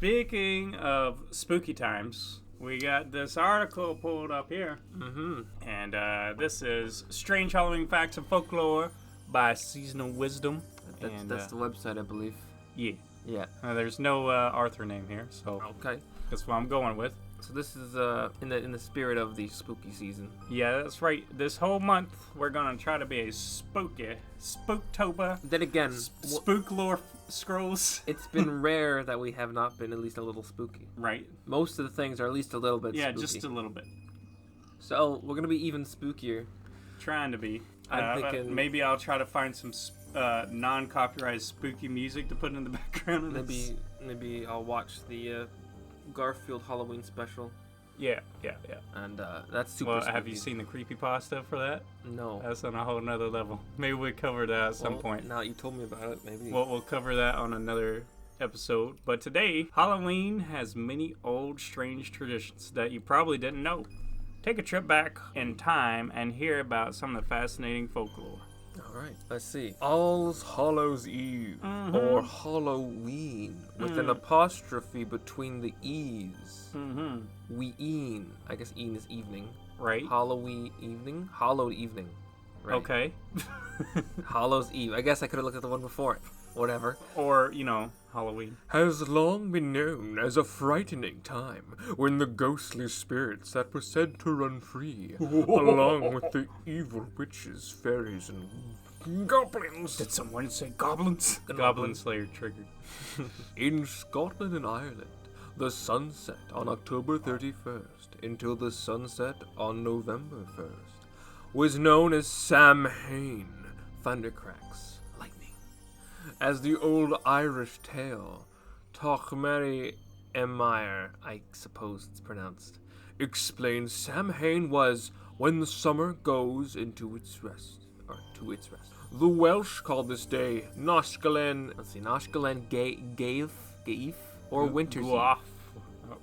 Speaking of spooky times, we got this article pulled up here. Mm-hmm. And this is Strange Halloween Facts and Folklore by Seasonal Wisdom. That's the website, I believe. Yeah. Yeah. There's no Arthur name here, so Okay. that's what I'm going with. So this is in the spirit of the spooky season. Yeah, that's right. This whole month, we're going to try to be a Spooktober. Then again, Spooklore scrolls. it's been rare that we have not been at least a little spooky. Right. Most of the things are at least a little bit spooky. Yeah, just a little bit. So we're going to be even spookier. Trying to be. I'm thinking... Maybe I'll try to find some non-copyrighted spooky music to put in the background. Of Maybe I'll watch the Garfield Halloween special. Yeah. And that's super Well, spooky. have you seen the creepypasta for that? No. That's on a whole nother level. Maybe we'll cover that at some point. Now you told me about it, maybe. Well, we'll cover that on another episode. But today, Halloween has many old, strange traditions that you probably didn't know. Take a trip back in time and hear about some of the fascinating folklore. All right, let's see. All's Hallows Eve, or Halloween, with an apostrophe between the E's. Ween. I guess een is evening. Right. Halloween evening? Hallowed evening. Right. Okay. Hallows Eve. I guess I could have looked at the one before it. Whatever. Or, Halloween. Has long been known as a frightening time when the ghostly spirits that were said to run free, along with the evil witches, fairies, and goblins. Did someone say goblins? Goblin Slayer triggered. In Scotland and Ireland, the sunset on October 31st until the sunset on November 1st was known as Samhain, thundercracks, lightning. As the old Irish tale, Tochmarc Emire, I suppose it's pronounced, explains Samhain was when the summer goes into its rest, or to its rest. The Welsh called this day Nos Galan Gaeaf, or Winter's Eve.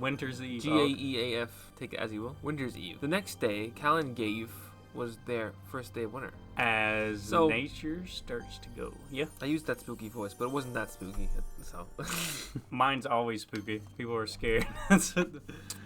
Winter's Eve. Gaeaf, take it as you will. Winter's Eve. The next day, Calan Gaeaf was their first day of winter. As nature starts to go. Yeah. I used that spooky voice, but it wasn't that spooky, so. Mine's always spooky. People are scared.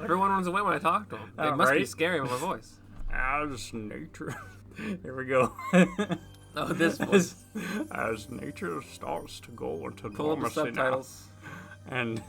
Everyone runs away when I talk to them. They must be scary with my voice. As nature. Here we go. Oh, this voice. As nature starts to go into Pull up the subtitles. And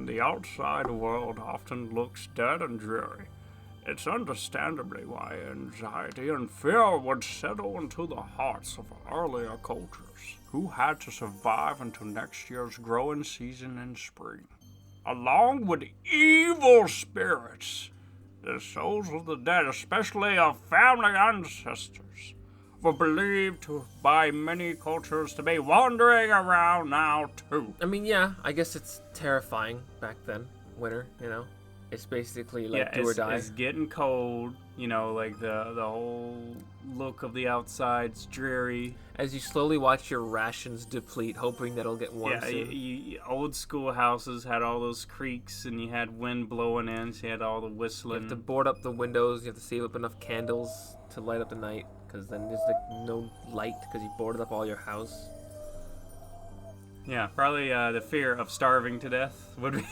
the outside world often looks dead and dreary. It's understandably why anxiety and fear would settle into the hearts of earlier cultures who had to survive until next year's growing season in spring. Along with evil spirits, the souls of the dead, especially of family ancestors, were believed by many cultures to be wandering around now too. I mean, yeah, I guess it's terrifying back then, winter, It's basically like do or die. It's getting cold, like the whole look of the outside's dreary. As you slowly watch your rations deplete, hoping that it'll get warm soon. Old school houses had all those creaks, and you had wind blowing in, so you had all the whistling. You have to board up the windows, you have to save up enough candles to light up the night, because then there's no light, because you boarded up all your house. Yeah, probably the fear of starving to death would be...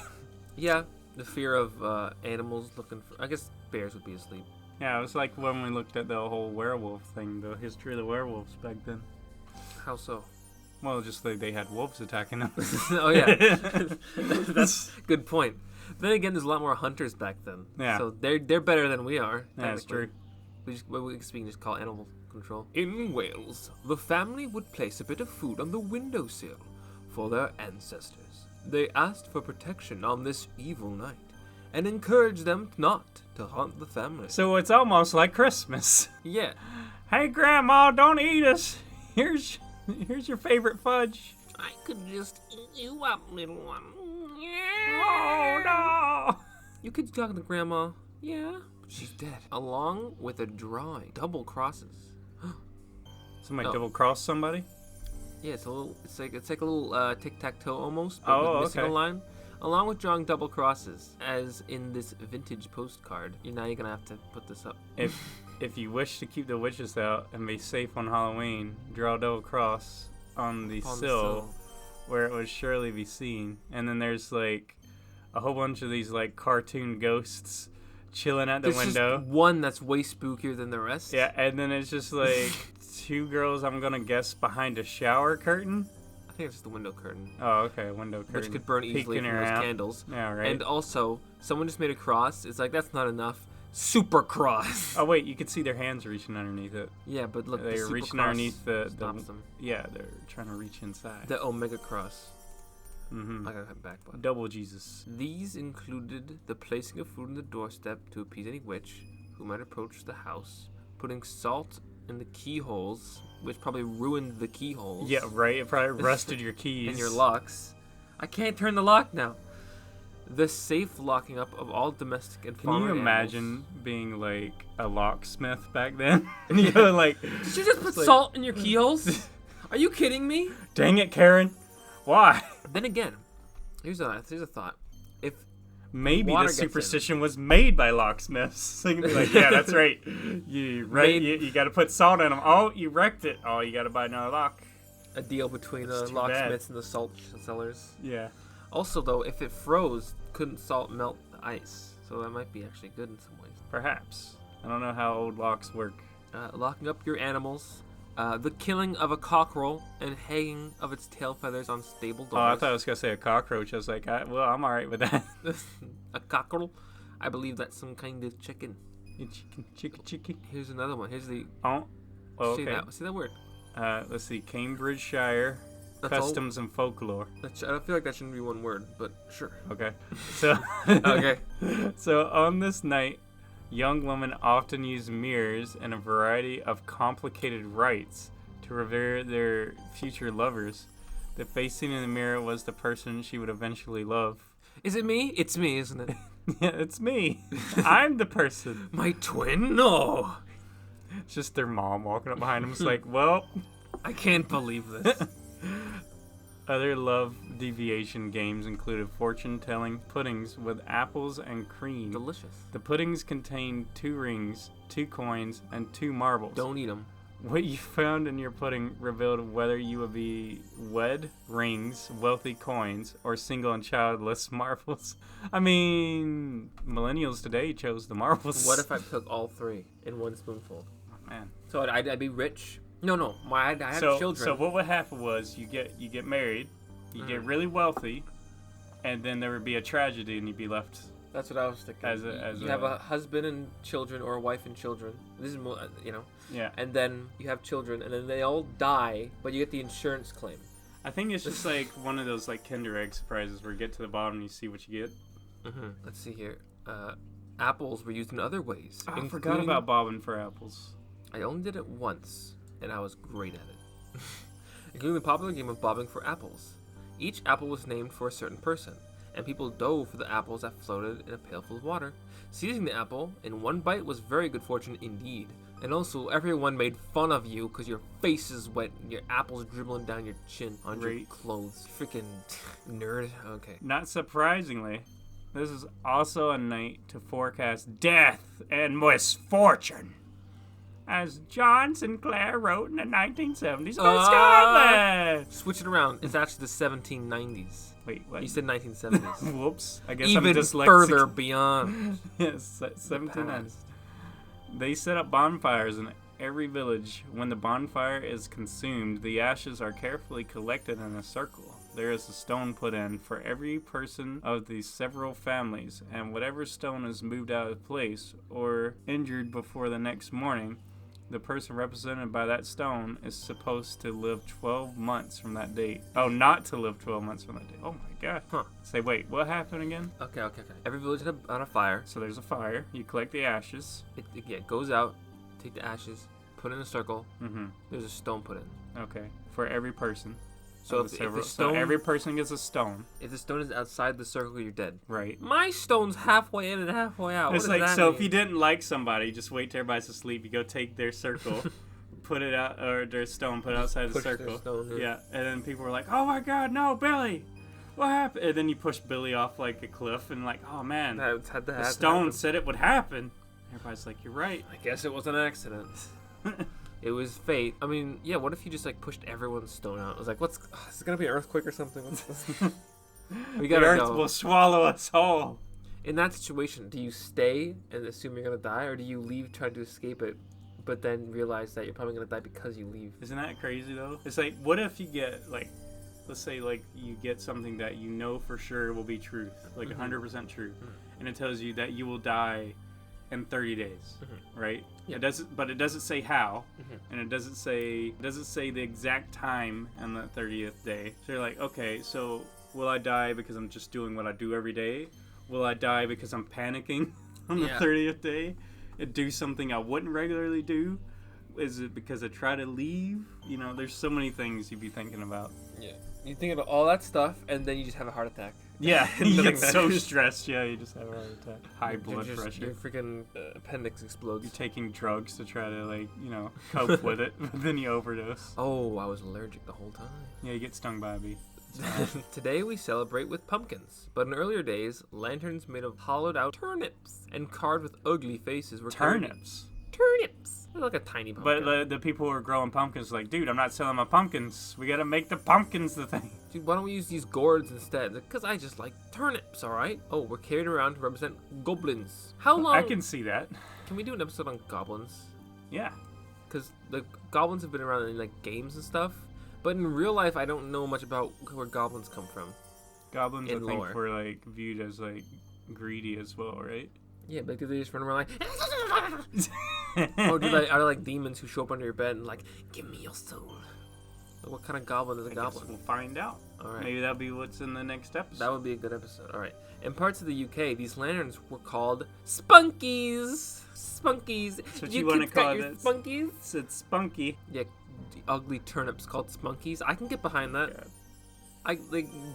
Yeah. The fear of animals looking for... I guess bears would be asleep. Yeah, it was like when we looked at the whole werewolf thing, the history of the werewolves back then. How so? Well, just like they had wolves attacking them. Oh, yeah. That's a good point. Then again, there's a lot more hunters back then. Yeah. So they're better than we are. Yeah, that's true. We can just call animal control. In Wales, the family would place a bit of food on the windowsill for their ancestors. They asked for protection on this evil night and encouraged them not to haunt the family. So it's almost like Christmas. Yeah. Hey, Grandma, don't eat us. Here's your favorite fudge. I could just eat you up, little one. Oh, no. You could talk to Grandma. Yeah. But she's dead. Along with a drawing. Double crosses. Somebody double cross somebody? Yeah, it's like a little tic-tac-toe almost, but with missing a line. Along with drawing double crosses, as in this vintage postcard. You're gonna have to put this up. If you wish to keep the witches out and be safe on Halloween, draw a double cross on the sill where it would surely be seen. And then there's like a whole bunch of these like cartoon ghosts chilling at the window. Just one that's way spookier than the rest. Yeah, and then it's just like two girls, I'm gonna guess, behind a shower curtain. I think it's just the window curtain. Oh, okay, window curtain. Which could burn easily from those candles. Yeah, right. And also, someone just made a cross. It's like, that's not enough. Super cross. Oh wait, you could see their hands reaching underneath it. Yeah, but look, they're the reaching cross underneath the stops them. Yeah, they're trying to reach inside. The Omega cross. Mm-hmm. I gotta come back, bud. Double Jesus. These included the placing of food on the doorstep to appease any witch who might approach the house, putting salt in the keyholes, which probably ruined the keyholes. Yeah, right. It probably rusted your keys and your locks. I can't turn the lock now. The safe locking up of all domestic and farm animals. Can you imagine being like a locksmith back then? You know, like, did you just put salt in your keyholes? Are you kidding me? Dang it, Karen. Why? Then again, here's a thought. If maybe the superstition was made by locksmiths. So you can be like, yeah, that's right. You got to put salt in them. Oh, you wrecked it. Oh, you got to buy another lock. A deal between the locksmiths and the salt sellers. Yeah. Also, though, if it froze, couldn't salt melt the ice? So that might be actually good in some ways. Perhaps. I don't know how old locks work. Locking up your animals. The killing of a cockerel and hanging of its tail feathers on stable doors. Oh, I thought I was going to say a cockroach. I was like, well, I'm all right with that. A cockerel? I believe that's some kind of chicken. Chicken. Here's another one. Here's the... Oh, okay. See that word? Let's see. Cambridgeshire Customs and Folklore. I don't feel like that shouldn't be one word, but sure. Okay. So, okay. So on this night, young women often use mirrors and a variety of complicated rites to revere their future lovers. The face seen in the mirror was the person she would eventually love. Is it me? It's me, isn't it? Yeah, it's me. I'm the person. My twin? No. It's just their mom walking up behind them. It's like, well, I can't believe this. Other love deviation games included fortune-telling puddings with apples and cream. Delicious. The puddings contained 2 rings, 2 coins, and 2 marbles. Don't eat them. What you found in your pudding revealed whether you would be wed, rings, wealthy coins, or single and childless marbles. I mean, millennials today chose the marbles. What if I took all 3 in one spoonful? Oh, man. So I'd be rich. No. I have children. So what would happen was you get married, you get really wealthy, and then there would be a tragedy and you'd be left. That's what I was thinking. You have a husband and children, or a wife and children. This is Yeah. And then you have children, and then they all die, but you get the insurance claim. I think it's just like one of those like Kinder Egg surprises where you get to the bottom and you see what you get. Mm-hmm. Let's see here. Apples were used in other ways. Oh, I forgot about bobbing for apples. I only did it once, and I was great at it. Including the popular game of bobbing for apples. Each apple was named for a certain person, and people dove for the apples that floated in a pail full of water. Seizing the apple in one bite was very good fortune indeed. And also, everyone made fun of you because your face is wet and your apple's dribbling down your chin on your clothes. Freaking nerd. Okay. Not surprisingly, this is also a night to forecast death and misfortune. As John Sinclair wrote in the 1970s about Scotland. Switch it around. It's actually the 1790s. Wait, what? You said 1970s. Whoops. I guess even I'm dyslexic. Further beyond. Yes, 1790s. They set up bonfires in every village. When the bonfire is consumed, the ashes are carefully collected in a circle. There is a stone put in for every person of the several families, and whatever stone is moved out of place or injured before the next morning, the person represented by that stone is supposed to live 12 months from that date. Oh, not to live 12 months from that date. Oh my god. Huh. Say, wait, what happened again? Okay. Every village had on a fire. So there's a fire. You collect the ashes. It goes out, take the ashes, put in a circle. Mm-hmm. There's a stone put in. Okay. For every person. So if the stone, so every person gets a stone. If the stone is outside the circle, you're dead. Right. My stone's halfway in and halfway out. It's like, so if you didn't like somebody, just wait till everybody's asleep. You go take their circle, put it out, or their stone, put it outside the circle. Stone, yeah. And then people were like, oh my god, no, Billy. What happened? And then you push Billy off like a cliff and like, oh man, the stone said it would happen. Everybody's like, you're right. I guess it was an accident. It was fate. I mean, yeah, what if you just, like, pushed everyone's stone out? It was like, is it gonna be an earthquake or something? We gotta the earth go. will swallow us whole. In that situation, do you stay and assume you're gonna die, or do you leave trying to escape it, but then realize that you're probably gonna die because you leave? Isn't that crazy, though? It's like, what if you get, like, let's say, like, you get something that you know for sure will be truth, like 100% truth, and it tells you that you will die in 30 days, right? Yeah. But it doesn't say how, and it doesn't say the exact time on the 30th day. So you're like, okay, so will I die because I'm just doing what I do every day? Will I die because I'm panicking on the 30th day and do something I wouldn't regularly do? Is it because I try to leave? You know, there's so many things you'd be thinking about. Yeah. You think about all that stuff, and then you just have a heart attack. Yeah, you get so matters. stressed. Yeah, you just have a heart attack. High blood pressure. Your freaking appendix explodes. You're taking drugs to try to, like, you know, cope with it, but then you overdose. Oh, I was allergic the whole time. Yeah, you get stung by a bee. Today we celebrate with pumpkins, but in earlier days, lanterns made of hollowed out turnips and carved with ugly faces were Turnips? Turnips! They're like a tiny pumpkin. But the people who are growing pumpkins are like, dude, I'm not selling my pumpkins. We gotta make the pumpkins the thing. Dude, why don't we use these gourds instead? Because I just like turnips, alright? Oh, we're carried around to represent goblins. How long? I can see that. Can we do an episode on goblins? Yeah. Because the goblins have been around in, like, games and stuff. But in real life, I don't know much about where goblins come from. Goblins, In I think, lore. were, like, viewed as, like, greedy as well, right? Yeah, but do they just run around like... Or are they like demons who show up under your bed and like, give me your soul? Like, what kind of goblin is a goblin? We'll find out. All right. Maybe that'll be what's in the next episode. That would be a good episode. All right. In parts of the UK, these lanterns were called spunkies. Spunkies. That's what you want to call it. Spunkies? It's spunky. Yeah, the ugly turnips called spunkies. I can get behind that. Yeah.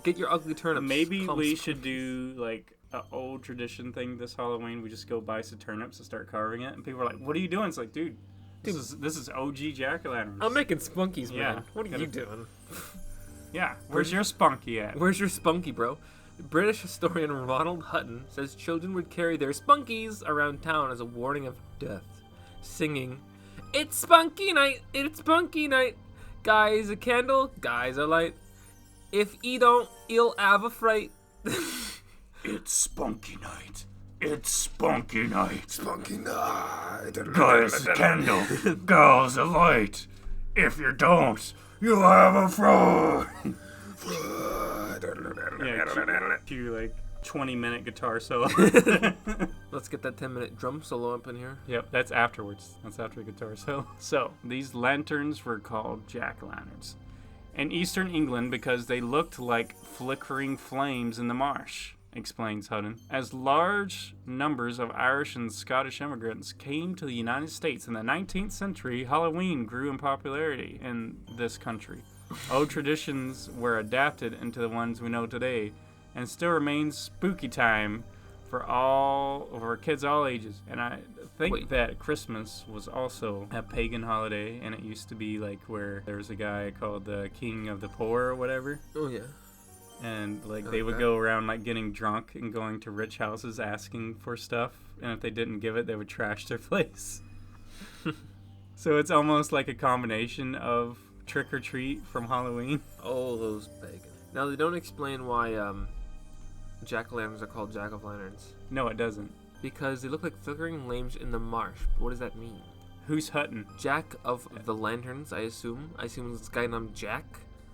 Get your ugly turnips. Maybe called we spunkies. should do, like, an old tradition thing this Halloween. We just go buy some turnips and start carving it. And people are like, what are you doing? It's like, dude, this is OG jack-o'-lanterns. I'm making spunkies, man. Yeah. What are you doing? Yeah, where's your spunky at? Where's your spunky, bro? British historian Ronald Hutton says children would carry their spunkies around town as a warning of death, singing, "It's spunky night, it's spunky night. Guys a candle, guys a light. If he don't, he'll have a fright." It's spunky night. It's spunky night. Spunky night. Guys, a candle. Girls, a light. If you don't, you have a fraud. Yeah, cue like 20-minute guitar solo. Let's get that 10-minute drum solo up in here. Yep, that's afterwards. That's after the guitar solo. So, these lanterns were called jack-o'-lanterns. In eastern England because they looked like flickering flames in the marsh, explains Hutton. As large numbers of Irish and Scottish immigrants came to the United States in the 19th century, Halloween grew in popularity in this country. Old traditions were adapted into the ones we know today, and still remains spooky time for kids all ages. And I think that Christmas was also a pagan holiday, and it used to be like where there was a guy called the King of the Poor or whatever. Oh, yeah. And like they would go around like getting drunk and going to rich houses asking for stuff, and if they didn't give it, they would trash their place. So it's almost like a combination of trick or treat from Halloween. Oh, those pagans. Now they don't explain why jack-o'-lanterns are called jack-o'-lanterns. No, it doesn't. Because they look like flickering flames in the marsh. What does that mean? Who's Hutton? Jack of the Lanterns, I assume. I assume it's this guy named Jack,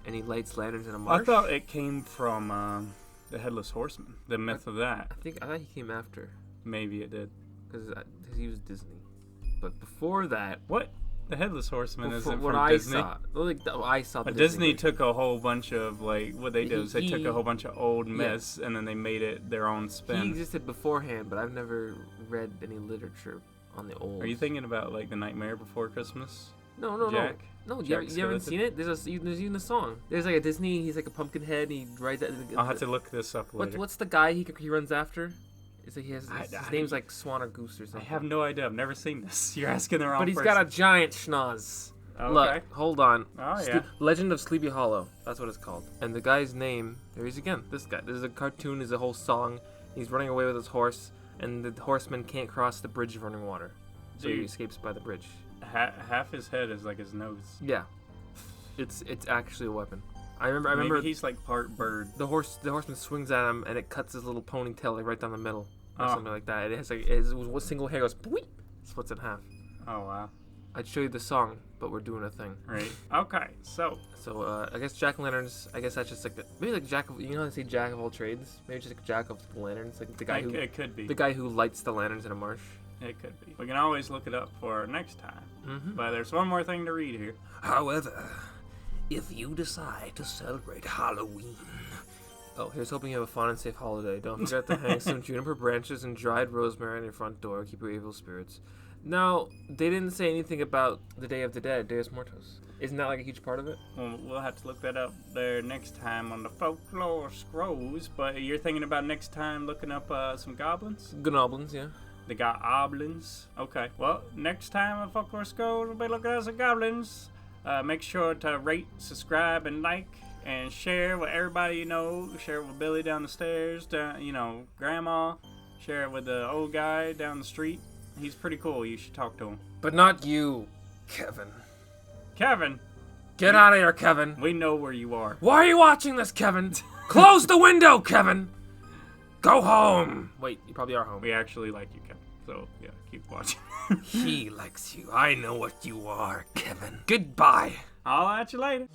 and he lights lanterns in a marsh. I thought it came from the Headless Horseman, the myth of that. I thought he came after. Maybe it did. Because he was Disney. But before that... What? The Headless Horseman isn't what from I Disney. saw. Well, like, I saw the But Disney version. took a whole bunch of, like, what they did was they took a whole bunch of old myths and then they made it their own He spin. existed beforehand, but I've never read any literature on the old. Are you thinking about, like, The Nightmare Before Christmas? No, Jack? No, you Jack haven't Skellington? seen it? There's even a song. There's like a Disney, he's like a pumpkin head, and he rides that. I'll have to look this up later. What's the guy he runs after? It's like his I- name's like Swan or Goose or I something. have no idea. I've never seen this. You're asking the wrong But he's person. got a giant schnoz. Okay. Look, hold on. Oh, yeah. Legend of Sleepy Hollow. That's what it's called. And the guy's name, there he is again. This guy. There's a cartoon, there's a whole song. He's running away with his horse, and the horseman can't cross the bridge of running water. So he Dude. escapes by the bridge. half his head is like his nose. Yeah, it's actually a weapon. I remember. Maybe he's like part bird. The horseman swings at him and it cuts his little ponytail like right down the middle, or something like that. It has like one single hair goes boop, splits in half. Oh wow. I'd show you the song, but we're doing a thing. Right. Okay. So I guess jack-o'-lanterns. I guess that's just like maybe like jack of. You know how they say jack of all trades? Maybe just like jack of the lanterns, like the guy who. It could be. The guy who lights the lanterns in a marsh. It could be. We can always look it up for next time. But there's one more thing to read here. However, if you decide to celebrate Halloween. Oh, here's hoping you have a fun and safe holiday. Don't forget to hang some juniper branches and dried rosemary on your front door. Keep your evil spirits. Now, they didn't say anything about the Day of the Dead, Deus Mortos. Isn't that like a huge part of it? Well, we'll have to look that up there next time on the Folklore Scrolls. But you're thinking about next time looking up some goblins? Gnoblins, yeah. The goblins. Okay. Well, next time on Folklore Scrolls, we'll be looking at some goblins. Make sure to rate, subscribe, and like, and share with everybody you know. Share it with Billy down the stairs, Grandma. Share it with the old guy down the street. He's pretty cool. You should talk to him. But not you, Kevin. Kevin! Get out of here, Kevin. We know where you are. Why are you watching this, Kevin? Close the window, Kevin. Go home. Wait, you probably are home. We actually like you, Kevin. So, yeah, keep watching. He likes you. I know what you are, Kevin. Goodbye. I'll at you later.